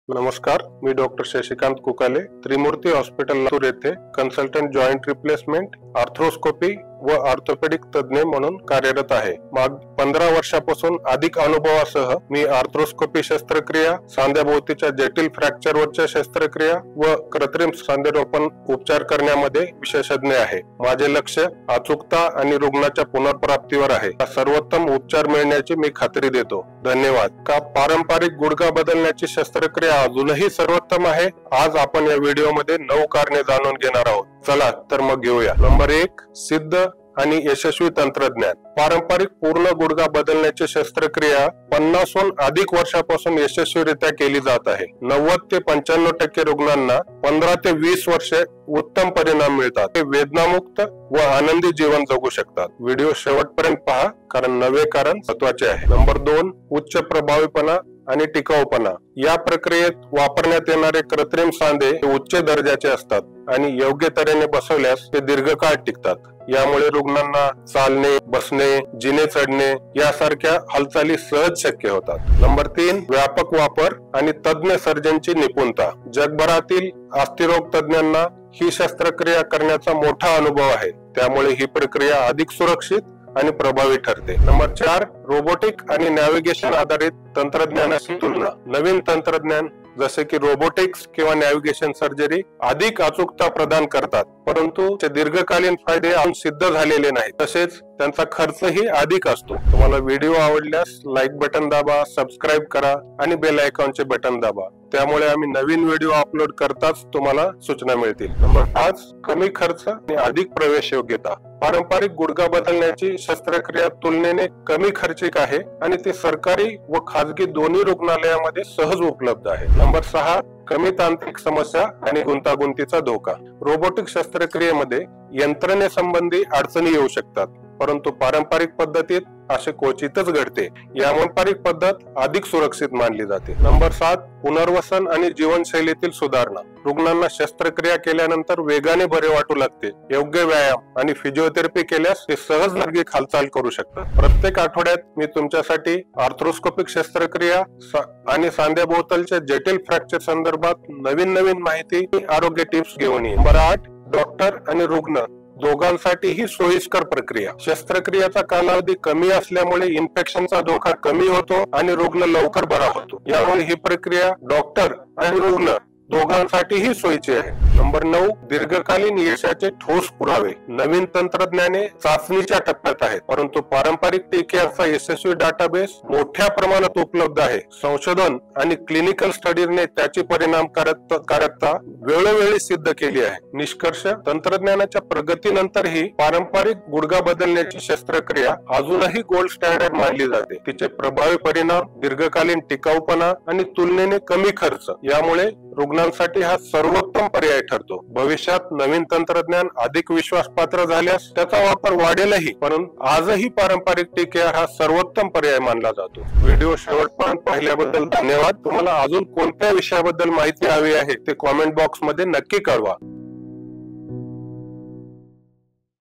नमस्कार, मी डॉक्टर शशिकांत कुकाले, त्रिमूर्ती हॉस्पिटल लातूर येथे consultant joint replacement, arthroscopy व ऑर्थोपेडिक तज्ञ म्हणून कार्यरत आहे. माग 15 वर्षापासून अधिक अनुभवासह मी आर्थ्रोस्कोपी शस्त्रक्रिया, सांध्याभोवतीच्या जटिल फ्रॅक्चरवरच्या शस्त्रक्रिया व कृत्रिम सांधेरोपण उपचार करण्यामध्ये विशेषज्ञ आहे. माझे लक्ष अचूकता आणि रुग्णाच्या पुनर्प्राप्तीवर आहे. सर्वोत्तम उपचार मिळण्याची मी खात्री देतो. धन्यवाद. का पारंपरिक गुडघा बदलण्याची शस्त्रक्रिया अजूनही सर्वोत्तम आहे? आज आपण या व्हिडिओमध्ये 9 कारणे जाणून घेणार आहोत. चला तर मग घेऊया. नंबर 1, सिद्ध आणि यशस्वी तंत्रज्ञान. पारंपरिक पूर्ण गुडघा बदलण्याची शस्त्रक्रिया 50हून अधिक वर्षापासून यशस्वीरित्या केली जात आहे. 90 ते 95% रुग्णांना 15 ते 20 वर्षे उत्तम परिणाम मिळतात. ते वेदनामुक्त व आनंदी जीवन जगू शकतात. व्हिडिओ शेवटपर्यंत पहा, कारण नवे कारण महत्त्वाचे आहे. नंबर 2, उच्च प्रभावीपणा आणि टिकाऊपणा. या प्रक्रियेत वापरण्यात येणारे कृत्रिम सांधे उच्च दर्जाचे असतात आणि योग्य तऱ्हेने बसवल्यास ते दीर्घकाळ टिकतात. यामुळे रुग्णांना चालणे, बसणे, जिने चढणे यासारख्या हालचाली सहज शक्य होतात. नंबर 3, व्यापक वापर आणि तज्ञ सर्जनची निपुणता. जगभरातील अस्थिरोग तज्ञांना ही शस्त्रक्रिया करण्याचा मोठा अनुभव आहे. त्यामुळे ही प्रक्रिया अधिक सुरक्षित आणि प्रभावी ठरते. नंबर 4, रोबोटिक आणि नॅव्हिगेशन आधारित तंत्रज्ञानाशी तुलना. नवीन तंत्रज्ञान जसे की रोबोटिक्स किंवा नॅव्हिगेशन सर्जरी अधिक अचूकता प्रदान करतात, परंतु ते दीर्घकालीन फायदे अजून सिद्ध झालेले नाहीत. तसेच त्यांचा खर्चही अधिक असतो. तुम्हाला व्हिडिओ आवडल्यास लाईक बटन दाबा, सबस्क्राईब करा आणि बेल आयकॉनचे बटन दाबा. त्यामुळे आम्ही नवीन व्हिडिओ अपलोड करताच तुम्हाला सूचना मिळतील. नंबर 5, कमी खर्च आणि अधिक प्रवेश योग्यता. पारंपरिक गुडघा बदलण्याची शस्त्रक्रिया तुलनेने कमी खर्चिक आहे आणि ती सरकारी व खाजगी दोन्ही रुग्णालयामध्ये सहज उपलब्ध आहे. नंबर 6, कमी तांत्रिक समस्या आणि गुंतागुंतीचा धोका. रोबोटिक शस्त्रक्रियेमध्ये यंत्रणेसंबंधी अडचणी येऊ शकतात, परंतु पारंपरिक पद्धतीत असे क्वचितच घडते. या पारंपरिक पद्धत अधिक सुरक्षित मानली जाते. नंबर 7, पुनर्वसन आणि जीवनशैलीतील सुधारणा. रुग्णांना शस्त्रक्रिया केल्यानंतर वेगाने बरे वाटू लागते. योग्य व्यायाम आणि फिजिओथेरपी केल्यास ते सहज नैसर्गिक हालचाल करू शकतात. प्रत्येक आठवड्यात मी तुमच्यासाठी आर्थ्रोस्कोपिक शस्त्रक्रिया आणि सांध्याभोवतालच्या जटिल फ्रॅक्चर संदर्भात नवीन माहिती, आरोग्य टिप्स घेऊन येईन. नंबर 8, डॉक्टर आणि रुग्ण दोघांसाठीही सोयीस्कर प्रक्रिया. शस्त्रक्रियेचा कालावधी कमी असल्यामुळे इन्फेक्शनचा धोका कमी होतो आणि रुग्ण लवकर बरा होतो. यामुळे ही प्रक्रिया डॉक्टर आणि रुग्ण दोघांसाठीही सोयीची आहे. नंबर 9, दीर्घकालीन यशाचे ठोस पुरावे. नवीन तंत्रज्ञाने चाचणीच्या टप्प्यात आहेत, परंतु पारंपरिक टीकेआरचा यशस्वी डाटाबेस मोठ्या प्रमाणात उपलब्ध आहे. संशोधन आणि क्लिनिकल स्टडीजने त्याची परिणामकारकता वेळोवेळी सिद्ध केली आहे. निष्कर्ष, तंत्रज्ञानाच्या प्रगतीनंतरही पारंपरिक गुडघा बदलण्याची शस्त्रक्रिया अजूनही गोल्ड स्टँडर्ड मानली जाते. तिचे प्रभावी परिणाम, दीर्घकालीन टिकाऊपणा आणि तुलनेने कमी खर्च यामुळे रुग्णांसाठी हा सर्वोत्तम पर्याय ठरतो. भविष्यात नवीन तंत्रज्ञान अधिक विश्वासपात्र झाल्यास त्याचा वापर वाढेलही, परंतु आजही पारंपरिक टीकेआर हा सर्वोत्तम पर्याय मानला जातो. व्हिडिओ शेवटपर्यंत पाहिल्याबद्दल धन्यवाद. तुम्हाला अजून कोणत्या विषयाबद्दल माहिती हवी आहे ते कॉमेंट बॉक्स मध्ये नक्की कळवा.